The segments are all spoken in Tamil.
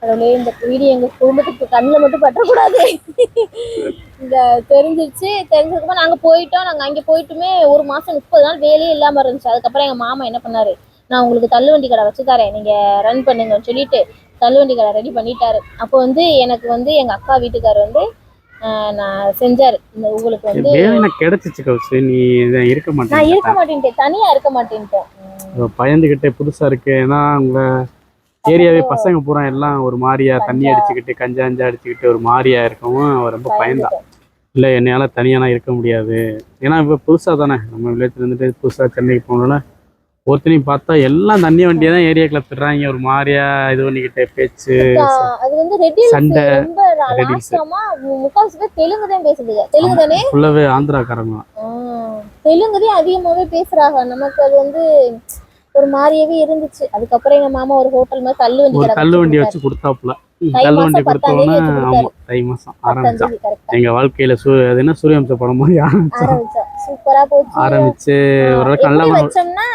கடவுளே இந்த வீடியோ எங்க குடும்பத்துக்கு கண்ணில் மட்டும் பற்றக்கூடாது. இந்த தெரிஞ்சதுக்கப்புறம் நாங்கள் போயிட்டோம். நாங்கள் அங்கே போயிட்டுமே 1 மாதம் 30 நாள் வேலையே இல்லாமல் இருந்துச்சு. அதுக்கப்புறம் எங்கள் மாமா என்ன பண்ணாரு, நான் உங்களுக்கு தள்ளுவண்டி கடை வச்சு தரேன், நீங்கள் ரன் பண்ணுங்கன்னு சொல்லிட்டு தள்ளுவண்டி கடை ரெடி பண்ணிட்டாரு. அப்போ வந்து எனக்கு வந்து எங்கள் அக்கா வீட்டுக்கார் வந்து நான் செஞ்சாரு. இந்த உங்களுக்கு வந்து கிடைச்சிச்சு கௌசி, நீ இருக்க மாட்டேன். நான் இருக்க மாட்டேன்ட்டேன், தனியா இருக்க மாட்டேன்ட்டேன். பயந்துகிட்டே புதுசா இருக்கு. ஏன்னா உங்க ஏரியாவே பசங்க பூரா எல்லாம் ஒரு மாதிரியா தண்ணி அடிச்சுக்கிட்டு கஞ்சா அடிச்சுக்கிட்டு ஒரு மாதிரியா இருக்கவும் ரொம்ப பயந்தான். இல்லை என்னையால தனியானா இருக்க முடியாது. ஏன்னா இப்போ புதுசா தானே நம்ம வில்லேஜ்ல இருந்துட்டு புதுசா சென்னைக்கு போனோம்னா ஒருத்தனையும் பார்த்தா எல்லாம் தண்ணி வண்டியை தான் ஏரியாக்குள்ள திடுறாங்க. ஒரு மாதிரியா இது பண்ணிக்கிட்டே பேச்சு அது வந்து சண்டை. முக்கால்வாசி பேர் தெலுங்கு தான் பேசுதுங்க. தெலுங்கு தானே ஃபுல்லாவே ஆந்திராக்காரங்க. தெலுங்கு தான் அதிகமாவே பேசுறாங்க. நமக்கு அது வந்து ஒரு மாதிரியாவே இருந்துச்சு. அதுக்கப்புறம் எங்க மாமா ஒரு ஹோட்டல் மாதிரி தள்ளுவண்டி வச்சு கொடுத்தாப்புல. தள்ளுவண்டி கொடுத்தோன்னா தை மாசம் ஆரம்பிச்சா எங்க வாழ்க்கையில அது என்ன சூரியவம்ச படம் மாதிரி சூப்பரா போச்சு. ஆரம்பிச்சு நல்லா வச்சோம்னா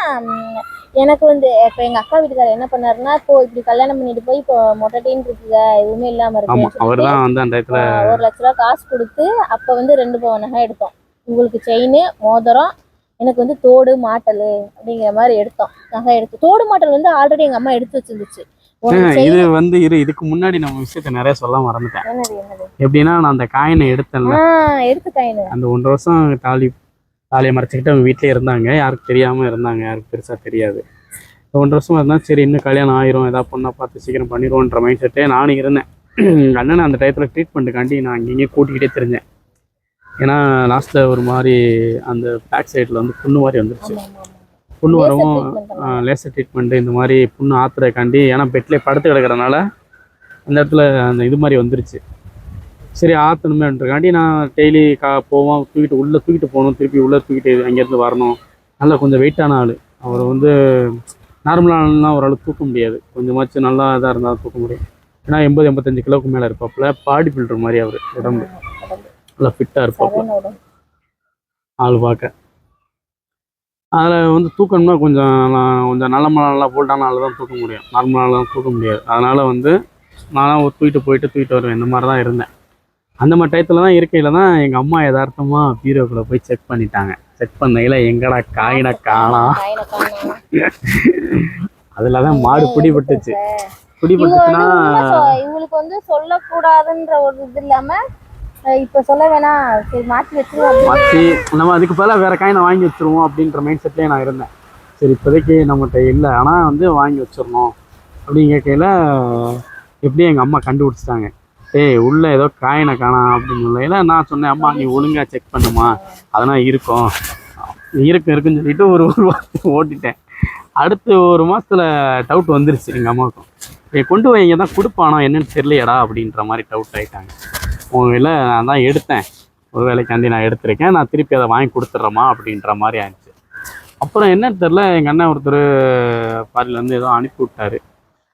எனக்கு வந்து இப்ப எங்க அக்கா வீட்டுக்காரர் என்ன பண்ணாருன்னா, இப்போ இப்படி கல்யாணம் பண்ணிட்டு போய் இப்போ மொட்டைன்னு இருக்குங்க, எதுவுமே இல்லாம இருக்கு. அவர் தான் வந்து அந்த இடத்துல 1 லட்ச ரூபா காசு கொடுத்து அப்ப வந்து 2 பவுன் நகை எடுத்தோம். உங்களுக்கு செயின், மோதிரம், எனக்கு வந்து தோடு மாட்டல் அப்படிங்கிற மாதிரி எடுத்தோம். நகை எடுத்து தோடு மாட்டல் வந்து ஆல்ரெடி எங்க அம்மா எடுத்து வச்சிருந்துச்சு. இது வந்து இதுக்கு முன்னாடி நம்ம விஷயத்த நிறைய சொல்ல மறந்துட்டேன். எப்படின்னா நான் அந்த காயினை எடுத்தேன்ல, அந்த 1 வருஷம் தாலியை மறைச்சிக்கிட்டு அவங்க வீட்டிலே இருந்தாங்க. யாருக்கு தெரியாம இருந்தாங்க, யாருக்கு பெருசா தெரியாது. 1 வருஷமா இருந்தா சரி இன்னும் கல்யாணம் ஆயிரும், ஏதாவது பொண்ணை பார்த்து சீக்கிரம் பண்ணிடுவோன்ற மைண்ட் செட்டே நானும் இருந்தேன். எங்கள் அண்ணனை அந்த டயத்தில் ட்ரீட்மெண்ட்டுக்காண்டி நான் அங்கேயே கூட்டிக்கிட்டே தெரிஞ்சேன். ஏன்னா லாஸ்ட்டில் ஒரு மாதிரி அந்த பேக் சைடில் வந்து புண்ணு மாதிரி வந்துருச்சு. புண்ணு வரவும் லேசர் ட்ரீட்மெண்ட்டு இந்த மாதிரி புண்ணு ஆத்துறதுக்காண்டி, ஏன்னா பெட்லேயே படுத்து கிடக்கிறனால அந்த இடத்துல அந்த இது மாதிரி வந்துருச்சு. சரி ஆற்றணுமேன்றக்காண்டி நான் டெய்லி போவோம், தூக்கிட்டு போகணும், திருப்பி உள்ளே தூக்கிட்டு அங்கேருந்து வரணும். நல்லா கொஞ்சம் வெயிட்டான ஆள். அவர் வந்து நார்மலானா ஓரளவு தூக்க முடியாது, கொஞ்சமாச்சும் நல்லா இதாக இருந்தால் தூக்க முடியும். ஏன்னா 80-85 கிலோவுக்கு மேலே இருப்பாப்புல. பாடி பில்டர் மாதிரி அவர் உடம்பு நல்லா ஃபிட்டாக இருப்பாப்புல ஆள் பார்க்க. அதில் வந்து தூக்கணும்னா கொஞ்சம் நல்லா போல்டான ஆள் தான் தூக்க முடியும், நார்மலாக தான் தூக்க முடியாது. அதனால் வந்து நானும் தூக்கிட்டு வருவேன். இந்த மாதிரி தான் இருந்தேன். அந்த மாதிரி டயத்தில் தான் இருக்கையில் தான் எங்கள் அம்மா யதார்த்தமாக பீரோக்குள்ளே போய் செக் பண்ணிட்டாங்க. செக் பண்ணையில் எங்கடா காயினை காணோம். அதில் தான் மாடு பிடிபட்டுச்சு. பிடிபட்டுச்சுன்னா இவங்களுக்கு வந்து சொல்லக்கூடாதுன்ற ஒரு இது இல்லாமல் இப்போ சொல்ல வேணாம், சரி மாற்றி நம்ம அதுக்கு பதிலாக வேறு காயினை வாங்கி வச்சுருவோம் அப்படின்ற மைண்ட் செட்லேயே நான் இருந்தேன். சரி இப்போதைக்கு நம்மகிட்ட இல்லை, ஆனால் வந்து வாங்கி வச்சிடணும் அப்படின்னு கேட்கையில் எப்படியும் எங்கள் அம்மா கண்டுபிடிச்சிட்டாங்க. உள்ளே ஏதோ காயினை காணாம் அப்படின்னு இல்லை. நான் சொன்னேன், அம்மா நீ ஒழுங்காக செக் பண்ணுமா, அதெல்லாம் இருக்குன்னு சொல்லிட்டு ஒரு வாரத்தை ஓட்டிட்டேன். அடுத்து 1 மாதத்தில் டவுட் வந்துருச்சு எங்கள் அம்மாவுக்கும். கொண்டு போய் இங்கே தான் கொடுப்பானோ என்னன்னு தெரியலையடா அப்படின்ற மாதிரி டவுட் ஆகிட்டாங்க. உங்களை நான் தான் எடுத்தேன், ஒரு வேலைக்காண்டி நான் எடுத்திருக்கேன், நான் திருப்பி அதை வாங்கி கொடுத்துட்றேம்மா அப்படின்ற மாதிரி ஆயிடுச்சு. அப்புறம் என்னன்னு தெரில, எங்கள் அண்ணன் ஒருத்தர் பாரிலேருந்து ஏதோ அனுப்பி விட்டாரு.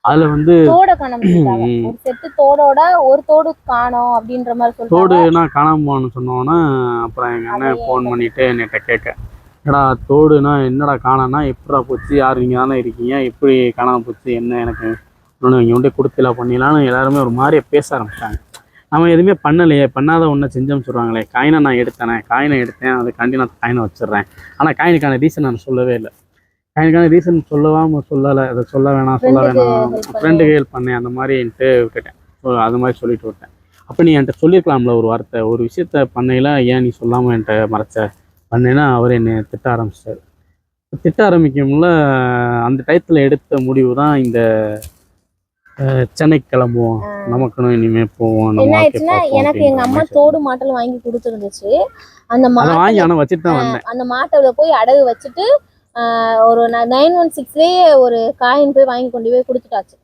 அதில் வந்து தோடுனா காணாம போகணும்னு சொன்னோன்னா, அப்புறம் எங்கள் அண்ணன் ஃபோன் பண்ணிவிட்டு என்கிட்ட கேட்க, ஏடா தோடுனா என்னடா காணோன்னா, எப்படா போச்சு, யார் நீங்கள் தானே இருக்கீங்க, எப்படி காணாமல் போச்சு, என்ன எனக்கு இன்னொன்று இங்கே கொண்டு கொடுத்துல பண்ணிடலான்னு எல்லாருமே ஒரு மாதிரியே பேச ஆரம்பிச்சிட்டாங்க. நம்ம எதுவுமே பண்ணலையே, பண்ணாத ஒன்றை செஞ்சோம்னு சொல்கிறாங்களே. காயினை நான் எடுத்தேன், அதுக்காண்டி நான் காயினை வச்சிடுறேன். ஆனால் காயினுக்கான ரீசன் நான் சொல்லவே இல்லை. காயினுக்கான ரீசன் சொல்லலை, அதை சொல்ல வேணாம் ஃப்ரெண்டுக்கு ஹெல்ப் பண்ணேன் அந்த மாதிரின்ட்டு விட்டுட்டேன். அது மாதிரி சொல்லிட்டு விட்டேன். அப்போ நீ என்கிட்ட சொல்லியிருக்கலாம்ல ஒரு வார்த்தை, ஒரு விஷயத்த பண்ணையில் ஏன் நீ சொல்லாமல் என்கிட்ட மறைச்ச பண்ணேன்னா அவர் என்னை திட்ட ஆரம்பிச்சிட்டார். திட்ட ஆரம்பிக்கும்ல அந்த டயத்தில் எடுத்த முடிவு தான் இந்த சென்னைக்கு கிளம்புவோம், நமக்குன்னு இனிமே போவோம். எனக்கு எங்க அம்மா தோடு மாட்டல் வாங்கி கொடுத்துருந்துச்சு. அந்த வாங்கி ஆனால் வச்சுட்டு தான் வந்தேன். அந்த மாட்டை போய் அடகு வச்சுட்டு ஒரு 916லயே ஒரு காயின் போய் வாங்கி கொண்டு போய் கொடுத்துட்டாச்சு.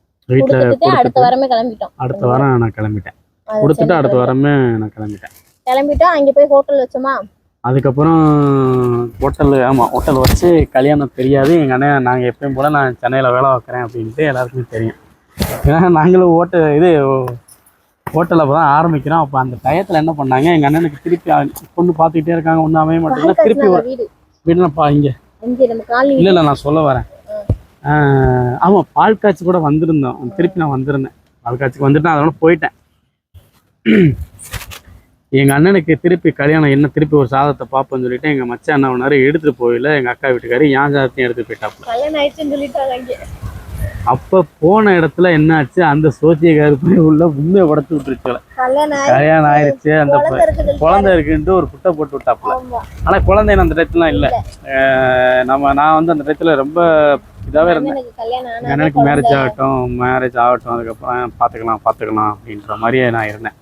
அடுத்த வாரமே கிளம்பிட்டோம். அடுத்த வாரம் நான் கிளம்பிட்டேன், கொடுத்துட்டு அடுத்த வாரமே நான் கிளம்பிட்டோம். அங்கே போய் ஹோட்டல் வச்சோமா. அதுக்கப்புறம் ஹோட்டல் வச்சு கல்யாணம் தெரியாது எங்கள் அண்ணன். நாங்கள் எப்பயும் போல் நான் சென்னையில் வேலை வைக்கிறேன் அப்படின்ட்டு எல்லாருக்குமே தெரியும். ஏன்னா நாங்களும் ஹோட்டலில் அப்போ தான் ஆரம்பிக்கிறோம். அப்போ அந்த டயத்தில் என்ன பண்ணாங்க, எங்கள் அண்ணனுக்கு திருப்பி பொண்ணு பார்த்துக்கிட்டே இருக்காங்க, ஒன்றும் அமைய மாட்டேங்குது. திருப்பி வீடுனப்பா இங்கே இல்லை நான் சொல்ல வரேன். ஆமாம் பால் காய்ச்சி கூட வந்திருந்தோம், திருப்பி நான் வந்திருந்தேன். அல்காட்சிக்கு வந்துட்டு நான் அதோட போயிட்டேன். எங்கள் அண்ணனுக்கு திருப்பி கல்யாணம் என்ன திருப்பி ஒரு சாதத்தை பார்ப்போன்னு சொல்லிட்டு எங்கள் மச்சான் என்ன பண்ணாரு, எடுத்துகிட்டு போயில எங்கள் அக்கா வீட்டுக்காரு என் சாதத்தையும் எடுத்துகிட்டு போயிட்டாப்புல. கல்யாணம் ஆயிடுச்சுன்னு சொல்லிட்டாங்க. அப்போ போன இடத்துல என்ன ஆச்சு, அந்த சோசியக்காரு போய் உள்ள உண்மையை உடச்சு விட்டுருச்சு. கல்யாணம் ஆயிடுச்சு, அந்த குழந்தை இருக்குன்ட்டு ஒரு குட்டை போட்டு விட்டாப்புல. ஆனால் குழந்தை அந்த டயத்துலாம் இல்லை. நான் வந்து அந்த டயத்தில் ரொம்ப இதாகவே இருந்தேன். எனக்கு மேரேஜ் ஆகட்டும் அதுக்கப்புறம் பார்த்துக்கலாம் அப்படின்ற மாதிரியே நான் இருந்தேன்.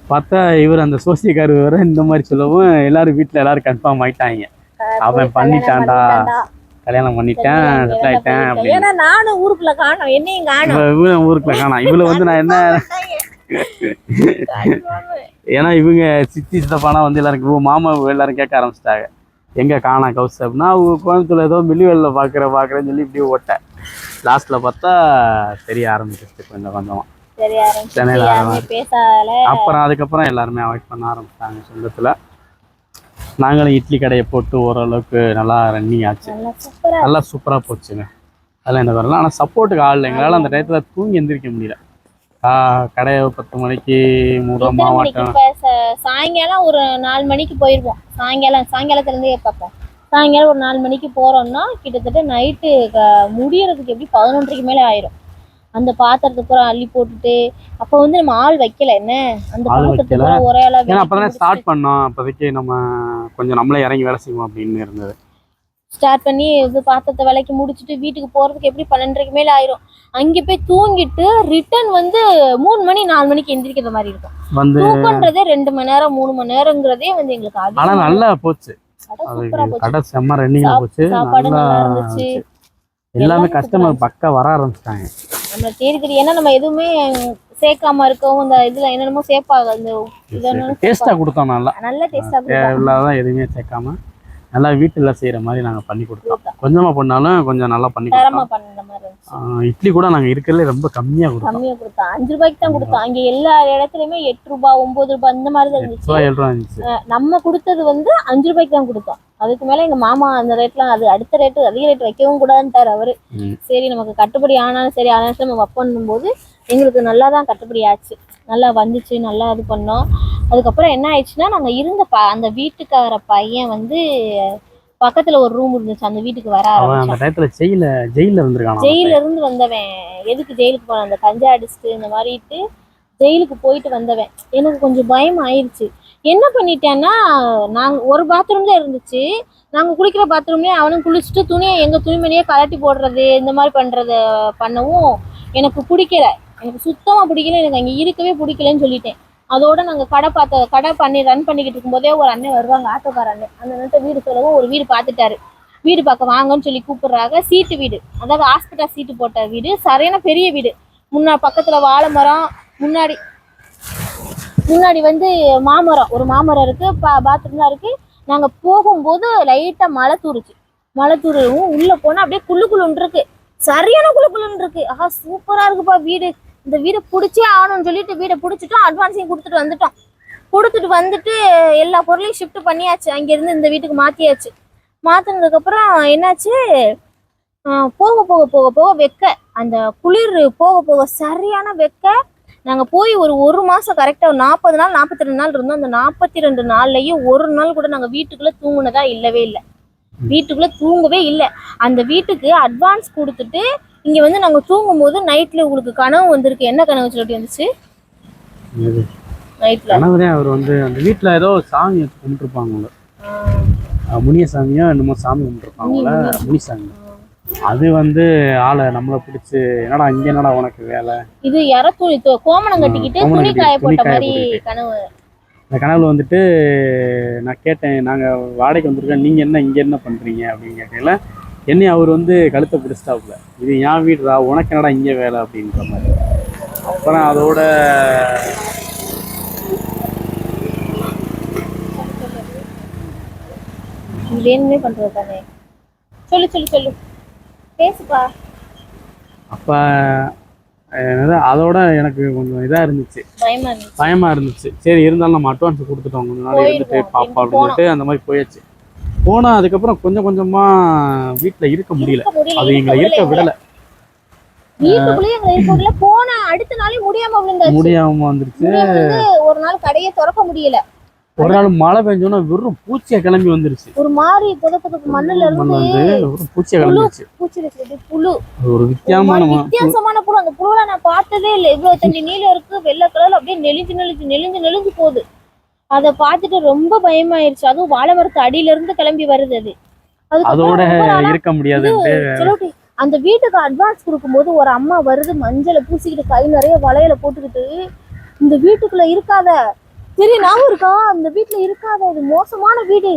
பார்த்தா இவர் அந்த சோசியக்காரு வேற இந்த மாதிரி சொல்லவும் எல்லாரும் வீட்டில் எல்லாரும் கன்ஃபார்ம் ஆயிட்டாங்க, அவன் பண்ணிட்டான்டா, கல்யாணம் பண்ணிட்டேன், செட்டில் ஆயிட்டேன் அப்படின்னு. நானும் ஊருக்குள்ள காணோம், என்னையும் காணோம். இவன் ஊருக்குள்ள காணோம். இவளை வந்து நான் என்ன ஏன்னா இவங்க சித்தி சித்தப்பானா வந்து எல்லாரும் மாமா எல்லாரும் கேட்க ஆரம்பிச்சிட்டாங்க, எங்கே காணா கவுஸ் அப்படின்னா. அவங்க கோயம்புத்தூர்ல ஏதோ மில்லிவெளியில் பார்க்குறேன்னு சொல்லி இப்படி ஓட்டேன். லாஸ்ட்டில் பார்த்தா தெரிய ஆரம்பிச்சிருச்சு கொஞ்சம் கொஞ்சமாக. அப்புறம் அதுக்கப்புறம் எல்லாருமே அவாய்ட் பண்ண ஆரம்பிச்சிட்டாங்க சொந்தத்தில். நாங்களும் இட்லி கடையை போட்டு ஓரளவுக்கு நல்லா ரன்னிங் ஆச்சு, நல்லா சூப்பராக போச்சுங்க. அதெல்லாம் என்ன வரலாம். ஆனால் சப்போர்ட்டுக்கு ஆள் எங்களால் அந்த டயத்தில் தூங்கி எந்திரிக்க முடியல. கடையை 10 மணிக்கு மூடுற மாவட்டம். சாயங்காலம் ஒரு 4 மணிக்கு போயிடுவோம். சாயங்காலத்துலேருந்தே பார்ப்போம். சாயங்காலம் ஒரு 4 மணிக்கு போகிறோம்னா கிட்டத்தட்ட நைட்டு முடியறதுக்கு எப்படி 11:30க்கு மேலே ஆயிரும். அந்த பாத்திரத்துக்கு அள்ளி போட்டுட்டு அப்போ வந்து நம்ம ஆள் வைக்கல, என்ன அந்த பாத்திரத்துக்கு ஒரே ஆளா அப்பதான் ஸ்டார்ட் பண்ணோம். அப்போதைக்கு நம்ம கொஞ்சம் நம்மளே இறங்கி வேலை செய்வோம் அப்படின்னு இருந்தது. ஸ்டார்ட் பண்ணி இது பாத்திரத்தை விலைக்கு முடிச்சுட்டு வீட்டுக்கு போறதுக்கு எப்படி 12:30க்கு மேல ஆயிரும். அங்கே போய் தூங்கிட்டு ரிட்டர்ன் வந்து 3 மணி 4 மணிக்கு எந்திரிக்கிற மாதிரி இருக்கும். தூக்கன்றதே 2 மணி நேரம் 3 மணி நேரங்கிறதே வந்து எங்களுக்கு ஆனா நல்லா போச்சு. கடை செம்ம ரன்னிங்ல போச்சு, சாப்பாடு நல்லா இருந்துச்சு. எல்லாமே கஸ்டமர் பக்கா வர ஆரம்பிச்சிட்டாங்க. நம்ம தேடி ஏன்னா நம்ம எதுவுமே சேர்க்காம இருக்கவும் இந்த இதுல என்னென்னமோ சேர்ப்பாங்க, இந்த டேஸ்டா கொடுத்தோம். நல்ல டேஸ்டா இல்லாதான் எதுவுமே சேர்க்காம நல்லா வீட்டில் செய்கிற மாதிரி நாங்கள் பண்ணி கொடுத்தோம். கொஞ்சமாக பண்ணாலும் கொஞ்சம் நல்லா பண்ணி கொடுத்தோம். இட்லி கூட நாங்கள் இருக்கிறதுல ரொம்ப கம்மியாக கொடுத்தோம். 5 ரூபாய்க்கு தான் கொடுத்தோம். அங்கே எல்லா இடத்துலையுமே 8 ரூபாய் 9 ரூபாய் இந்த மாதிரி தான் இருந்துச்சு. 7 ரூபா இருந்துச்சு. நம்ம கொடுத்தது வந்து 5 ரூபாய்க்கு தான் கொடுத்தோம். அதுக்கு மேலே எங்கள் மாமா அந்த ரேட்லாம் அது அடுத்த ரேட்டு அதிக ரேட் வைக்கவும் கூடாதுன்ட்டார் அவரு. சரி நமக்கு கட்டுப்படி ஆனாலும் சரி ஆனாலும் நம்ம வைப்பண்ணும் போது எங்களுக்கு நல்லா தான் கட்டுப்படி ஆச்சு, நல்லா வந்துச்சு, நல்லா இது பண்ணோம். அதுக்கப்புறம் என்ன ஆயிடுச்சுன்னா நாங்கள் இருந்த அந்த வீட்டுக்கார பையன் வந்து பக்கத்துல ஒரு ரூம் இருந்துச்சு, அந்த வீட்டுக்கு வர ஜெயில இருந்து வந்தவன். எதுக்கு ஜெயிலுக்கு போன, அந்த கஞ்சா அடிச்சுட்டு இந்த மாதிரிட்டு ஜெயிலுக்கு போயிட்டு வந்தவன். எனக்கு கொஞ்சம் பயம் ஆயிடுச்சு. என்ன பண்ணிட்டேன்னா, நாங்கள் ஒரு பாத்ரூம் தான் இருந்துச்சு. நாங்கள் குளிக்கிற பாத்ரூம்லேயே அவனும் குளிச்சுட்டு துணியை எங்கள் துணிமணியே கலட்டி போடுறது இந்த மாதிரி பண்ணவும் எனக்கு பிடிக்கல. எனக்கு சுத்தமாக பிடிக்கல, எனக்கு அங்கே இருக்கவே பிடிக்கலன்னு சொல்லிட்டேன். அதோட நாங்கள் கடை ரன் பண்ணிக்கிட்டு இருக்கும்போதே ஒரு அண்ணன் வருவாங்க, ஆட்டோக்கார அண்ணன். அந்த அண்ணன் வீடு சொல்லவும் ஒரு வீடு பார்த்துட்டாரு. வீடு பார்க்க வாங்கன்னு சொல்லி கூப்பிடுறாங்க. சீட்டு வீடு, அதாவது ஹாஸ்பிட்டல் சீட்டு போட்ட வீடு, சரியான பெரிய வீடு. பக்கத்தில் வாழை மரம், முன்னாடி வந்து மாமரம், ஒரு மாமரம் இருக்கு, பாத்ரூம் தான் இருக்கு. நாங்கள் போகும்போது லைட்டாக மழை தூரவும் உள்ள போனால் அப்படியே குள்ளுன்னு இருக்கு, சரியான குள்ளுன்னு இருக்கு. சூப்பரா இருக்குப்பா வீடு, இந்த வீடை பிடிச்சே ஆகணும்னு சொல்லிட்டு வீடை பிடிச்சிட்டோம். அட்வான்ஸையும் கொடுத்துட்டு வந்துட்டு எல்லா பொருளையும் ஷிஃப்ட் பண்ணியாச்சு. அங்கேருந்து இந்த வீட்டுக்கு மாற்றினதுக்கப்புறம் என்னாச்சு, போக போக போக போக வெக்க, அந்த குளிர் போக போக சரியான வெக்க. நாங்கள் போய் ஒரு மாதம் கரெக்டாக 40 நாள் 42 நாள் இருந்தோம். அந்த 42 நாள்லையும் ஒரு நாள் கூட நாங்கள் வீட்டுக்குள்ளே தூங்குனதா இல்லவே இல்லை. வீட்டுக்குள்ளே தூங்கவே இல்லை. அந்த வீட்டுக்கு அட்வான்ஸ் கொடுத்துட்டு இங்கே வந்து நாங்கள் தூங்கும்போது நைட்டில் உங்களுக்கு கனவு வந்திருக்கு. என்ன கனவு சொல்லி வந்துச்சு நைட்டில்? கனவுதே அவர் வந்து அந்த வீட்டில் ஏதோ சாமி கும்பிட்டுருப்பாங்க, முனிய சாமியோ என்னமோ சாமி கும்பிட்டுருப்பாங்கள, முனிசாமி. அது வந்து ஆளை நம்மளை பிடிச்சி, என்னடா இங்கே என்னடா உனக்கு வேலை, இது யாரோ கோமணம் கட்டிக்கிட்டு துணி காய போட்ட மாதிரி கனவு. இந்த கனவுல வந்துட்டு நான் கேட்டேன், நாங்கள் வாடகைக்கு வந்திருக்கோம், நீங்கள் என்ன இங்கே என்ன பண்ணுறீங்க அப்படின்னு கேட்கல. என்னையும் அவர் வந்து கழுத்தை பிடிச்சிட்டாப்புல, இது என் வீடுடா, உனக்கு என்னடா இங்கே வேலை அப்படின்ற மாதிரி. அப்புறம் அதோட வேணுமே பண்றது தானே, சொல்லு பேசுப்பா. அப்போ அதோட எனக்கு கொஞ்சம் இதாக இருந்துச்சு, பயமா இருந்துச்சு. சரி இருந்தாலும் நம்ம அட்வான்ஸ் கொடுத்துட்டோம், கொஞ்ச நாள் இருந்துட்டு பாப்பா அப்படின்னு சொல்லிட்டு அந்த மாதிரி போயாச்சு. போனால் அதுக்கப்புறம் கொஞ்சம் கொஞ்சமாக வீட்டில் இருக்க முடியல, அது எங்களை இருக்க விடலை. வீட்டுக்குள்ளேயே எங்களை இருக்க போன அடுத்த நாளே முடியாம வந்துருச்சு. ஒரு நாள் கடையை திறக்க முடியல. ஒரு நாள் மழை பெஞ்சோன்னா வெறும் பூச்சியா கிளம்பி வந்துருச்சு. ஒரு மாதிரி புதப்புக்கு மண்ணுல இருந்து பூச்சியா கிளம்பிடுச்சு. புழு ஒரு வித்தியாசமான புழு. அந்த புழுவை நான் பார்த்ததே இல்லை. இவ்வளவு தண்ணி நீளம் இருக்கு, வெள்ளை கலர்ல அப்படியே நெளிஞ்சு போகுது. அதை பார்த்துட்டு ரொம்ப பயமாயிருச்சு. அதுவும் வாழை மரத்து அடியில இருந்து கிளம்பி வருது. அது அதோட இருக்க முடியாது. அந்த வீட்டுக்கு அட்வான்ஸ் கொடுக்கும்போது ஒரு அம்மா வருது, மஞ்சளை பூசிக்கிட்டு கை நிறைய வளையல போட்டுக்கிட்டு, இந்த வீட்டுக்குள்ள இருக்காத, சரி ஞாபகம் இருக்கா, அந்த வீட்டுல இருக்காத, இது மோசமான வீடு,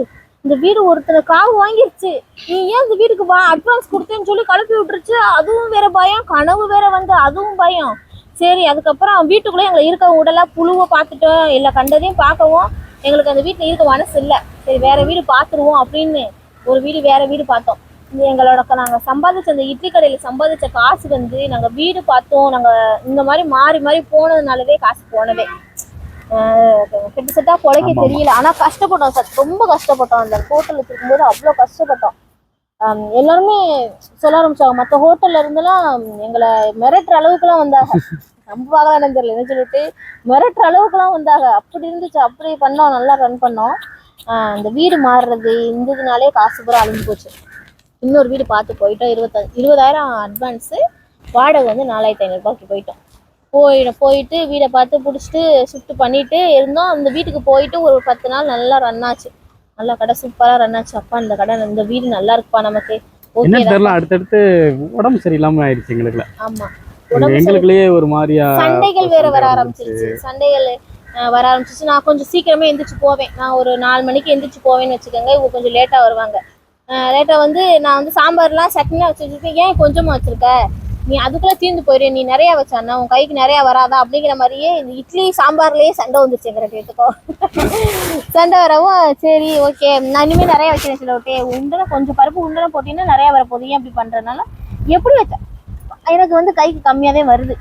இந்த வீடு ஒருத்தர் காவு வாங்கிருச்சு, நீ ஏன் இந்த வீட்டுக்கு வா அட்வான்ஸ் கொடுத்தேன்னு சொல்லி கலப்பி விட்டுருச்சு. அதுவும் வேற பயம், கனவு வேற வந்து அதுவும் பயம். சரி அதுக்கப்புறம் வீட்டுக்குள்ளே எங்களை இருக்க விடல. புழுவை பார்த்துட்டோம், எல்லா கண்டதையும் பார்க்கவும் எங்களுக்கு அந்த வீட்டில் இருக்க மனசு இல்லை. சரி வேற வீடு பார்த்துருவோம் அப்படின்னு ஒரு வீடு வேற வீடு பார்த்தோம். எங்களோட நாங்கள் சம்பாதிச்ச அந்த இட்லி கடையில் சம்பாதிச்ச காசு வந்து நாங்கள் வீடு பார்த்தோம். நாங்கள் இந்த மாதிரி மாறி மாறி போனதுனாலவே காசு போனதே. கிட்டத்தட்ட குலைக்க தெரியல. ஆனால் கஷ்டப்பட்டோம் சார், ரொம்ப கஷ்டப்பட்டோம். அந்த ஹோட்டல் வச்சிருக்கும்போது அவ்வளோ கஷ்டப்பட்டோம். எல்லாருமே சொல்ல ஆரம்பிச்சாங்க, மற்ற ஹோட்டல்ல இருந்தெல்லாம் எங்களை மிரட்டுற அளவுக்குலாம் வந்தாங்க. நம்ம பார்க்கலான்னு தெரியல என்ன சொல்லிட்டு மிரட்டுற அளவுக்குலாம் வந்தாங்க. அப்படி இருந்துச்சு, அப்படி பண்ணோம், நல்லா ரன் பண்ணோம். இந்த வீடு மாறுறது இருந்ததுனாலே காசு பூரா அழிஞ்சு போச்சு. இன்னொரு வீடு பார்த்து போயிட்டோம். 20,000 அட்வான்ஸு, வாடகை வந்து 4,500 ரூபாய்க்கு போயிட்டோம். போயிட்டு வீடை பார்த்து பிடிச்சிட்டு ஷிஃப்ட் பண்ணிட்டு இருந்தோம். அந்த வீட்டுக்கு போயிட்டு ஒரு 10 நாள் நல்லா ரன் ஆச்சு. நல்லா கடை சூப்பரா ரன் ஆச்சு. அப்பா இந்த கடை இந்த வீடு நல்லா இருக்குப்பா நமக்கு. என்ன தெரியல, அடுத்தடுத்து உடம்பு சரியில்லாம ஆயிடுச்சு எங்களுக்கு. ஆமா, எங்களுக்குள்ளேயே ஒரு மாதிரியா சண்டைகள் வேற வர ஆரம்பிச்சிருச்சு. சண்டைகள் வர ஆரம்பிச்சிச்சு. நான் கொஞ்சம் சீக்கிரமே எந்திரிச்சு போவேன். நான் ஒரு 4 மணிக்கு எந்திரிச்சு போவேன்னு வச்சுக்கோங்க. இவங்க கொஞ்சம் லேட்டா வருவாங்க. லேட்டா வந்து நான் வந்து சாம்பார்லாம் சட்னிலாம் வச்சு வச்சிருக்கேன். ஏன் கொஞ்சமா வச்சிருக்க, நீ அதுக்குள்ள தீர்ந்து போயிடு, நீ நிறைய வச்சானா உன் கைக்கு நிறைய வராதா அப்படிங்கிற மாதிரியே இந்த இட்லி சாம்பார்லயே சண்டை வந்துருச்சு எங்க 2 பேத்துக்கோ. சண்டை வரவும் சரி ஓகே நான் இனிமேல் நிறைய வைக்கிறேன். சில விட்டே உண்டனை கொஞ்சம் பருப்பு உண்டனை போட்டீங்கன்னா நிறைய வரப்போகுது, ஏன் அப்படி பண்றதுனால எப்படி வச்சேன் எனக்கு வந்து கைக்கு கம்மியாவே வருது,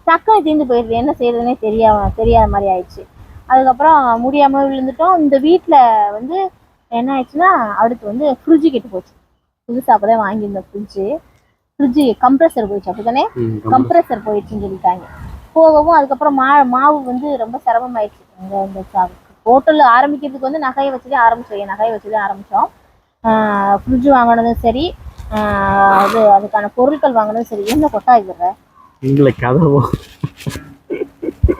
டக்குன்னு தீர்ந்து போயிடுது, என்ன செய்யறதுன்னே தெரியாத மாதிரி ஆயிடுச்சு. அதுக்கப்புறம் முடியாம விழுந்துட்டோம். இந்த வீட்டுல வந்து என்ன ஆயிடுச்சுன்னா அடுத்து வந்து ஃப்ரிட்ஜு கெட்டு போச்சு. புதுசா அப்பதான் வாங்கியிருந்தோம் ஃப்ரிட்ஜு கம்ப்ரெசர் போயிடுச்சு. அப்படித்தானே கம்ப்ரெசர் போயிடுச்சுன்னு சொல்லிட்டாங்க. போகவும் அதுக்கப்புறம் மாவு வந்து ரொம்ப சிரமமாயிடுச்சு. இந்த ஹோட்டல் ஆரம்பிக்கிறதுக்கு வந்து நகையை வச்சுதான் ஆரம்பிச்சோம். ஃப்ரிட்ஜ் வாங்கினதும் சரி, அதுக்கான பொருட்கள் வாங்கினதும் சரி. என்ன கொட்டாய் விடுற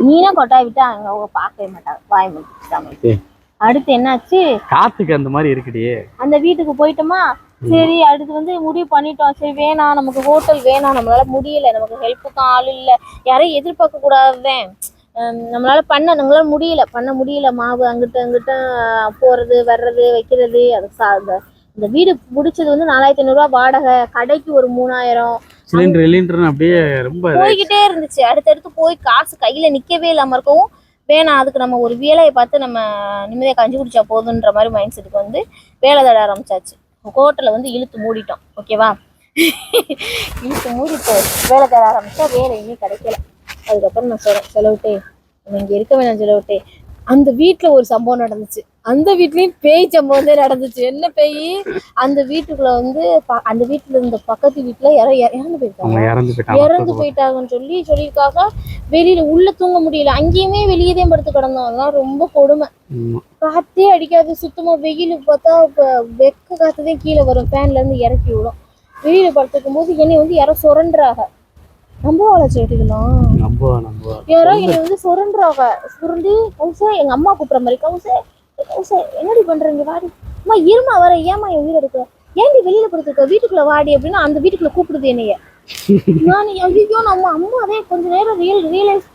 நீனா கொட்டாய் விட்டா அவங்க பார்க்கவே மாட்டாங்க, வாய் முடிச்சுட்டாங்க. அடுத்து என்னாச்சு, காத்துக்கு அந்த மாதிரி இருக்குடி. அந்த வீட்டுக்கு போயிட்டோமா, சரி அடுத்து வந்து முடிவு பண்ணிட்டோம். சரி வேணாம், நமக்கு ஹோட்டல் வேணாம், நம்மளால முடியல, நமக்கு ஹெல்ப்புக்கும் ஆள் இல்லை, யாரையும் எதிர்பார்க்க கூடாதுதான், நம்மளால பண்ண முடியல. மாவு அங்கிட்ட போறது வர்றது வைக்கிறது. அது இந்த வீடு முடிச்சது வந்து 4,500 ரூபா வாடகை, கடைக்கு ஒரு 3,000 சிலிண்டர் அப்படியே ரொம்ப போய்கிட்டே இருந்துச்சு. அடுத்தடுத்து போய் காசு கையில நிக்கவே இல்லாம இருக்கவும் வேணாம், அதுக்கு நம்ம ஒரு வேலையை பார்த்து நம்ம நிம்மதியாக கஞ்சி குடிச்சா போதுன்ற மாதிரி மைண்ட் செட்டுக்கு வந்து வேலை தேட ஆரம்பிச்சாச்சு. ஹோட்டலை வந்து இழுத்து மூடிட்டோம். ஓகேவா, இழுத்து மூடிட்டு வேலை தேட ஆரம்பிச்சா வேலையுமே கிடைக்கல. அதுக்கப்புறம் நான் செலவிட்டே நம்ம இங்கே இருக்க வேணாம் செலவிட்டே. அந்த வீட்டில் ஒரு சம்பவம் நடந்துச்சு. அந்த வீட்லேயும் பேய் சம்பவம் தான் நடந்துச்சு. என்ன பேய், அந்த வீட்டுக்குள்ள வந்து அந்த வீட்டில் இருந்த பக்கத்து வீட்டில் இறந்து போயிட்டாங்கன்னு சொல்லியிருக்காங்க. வெளியில உள்ள தூங்க முடியல, அங்கேயுமே வெளியே தான் படுத்து கிடந்தோம். அதெல்லாம் ரொம்ப கொடுமை. காத்தே அடிக்காது சுத்தமா. வெயில் பார்த்தா வெக்க காத்துதான் கீழே வரும், ஃபேன்ல இருந்து இறக்கி விடும். வெளியில படுத்துக்கும் போது என்னை வந்து யாரோ சுரண்டுறாங்க. நம்புவாள செடிகளும் யாரோ என்னை வந்து சுரண்டுறாங்க. சுரண்டி கவுசே, எங்க அம்மா கூப்பிட்ற மாதிரி, கவுசே என்னடி பண்றீங்க, வாடி அம்மா, இருமா வர, ஏமா என் உயிர் எடுக்க, ஏன்டி வெளியில படுத்துருக்க, வீட்டுக்குள்ள வாடி அப்படின்னு அந்த வீட்டுக்குள்ள கூப்பிடுது என்னைய. நான் ஐயோ நம்ம அம்மா அதே கொஞ்ச நேரம் ரியலைஸ்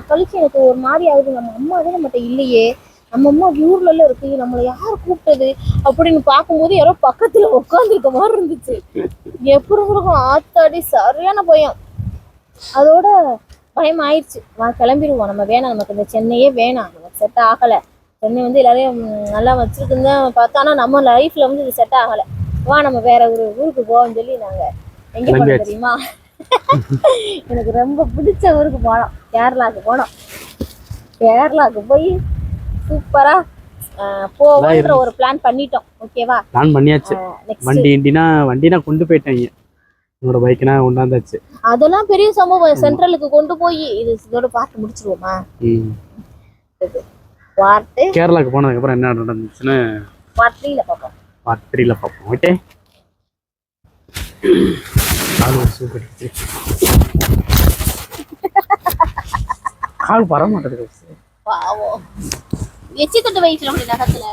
கழிச்சு எனக்கு ஒரு மாதிரி ஆகுது. நம்ம அம்மா அதே நம்மகிட்ட இல்லையே, நம்ம அம்மா ஊர்ல எல்லாம் இருக்கு, நம்மளை யார் கூப்பிட்டது அப்படின்னு பார்க்கும்போது யாரோ பக்கத்துல உட்காந்துருக்க மாதிரி இருந்துச்சு. எப்படி இருக்கும், ஆத்தாடி சரியான பயம். அதோட பயம் ஆயிடுச்சு. கிளம்பிடுவோம், நம்ம வேணாம், நமக்கு இந்த சென்னையே வேணாம், நமக்கு செட் ஆகலை. சென்னை வந்து எல்லாரையும் நல்லா வச்சிருக்குன்னு தான் பார்த்தோம், ஆனால் நம்ம லைஃப்ல வந்து இது செட் ஆகலை. வா நம்ம வேற ஒரு ஊருக்கு போவோம்னு சொல்லி நாங்கள் எங்கே போனோம் தெரியுமா, எனக்கு ரொம்ப பிடிச்ச ஊருக்கு போனோம், கேரளாவுக்கு போனோம். கேரளாவுக்கு போய் சூப்பரா போவோன்ற ஒரு பிளான் பண்ணிட்டோம். ஓகேவா, பிளான் பண்ணியாச்சு. வண்டினா கொண்டு போயிட்டாங்க. உங்களோட பைக்னா கொண்டாந்தாச்சு. அதெல்லாம் பெரிய சம்பவம். சென்ட்ரலுக்கு கொண்டு போய் இதோட பார்த்து முடிச்சிருவோமா? பார்த்து கேரளாக்கு போனதுக்கு அப்புறம் என்ன நடந்துச்சுன்னு பார்ட் 3ல பார்ப்போம். பார்ட் 3ல பார்ப்போம். ஓகே. கால் பர மாட்டேங்குது. பாவம் எச்சி தொட்டு வைக்கலாம் நகத்துல.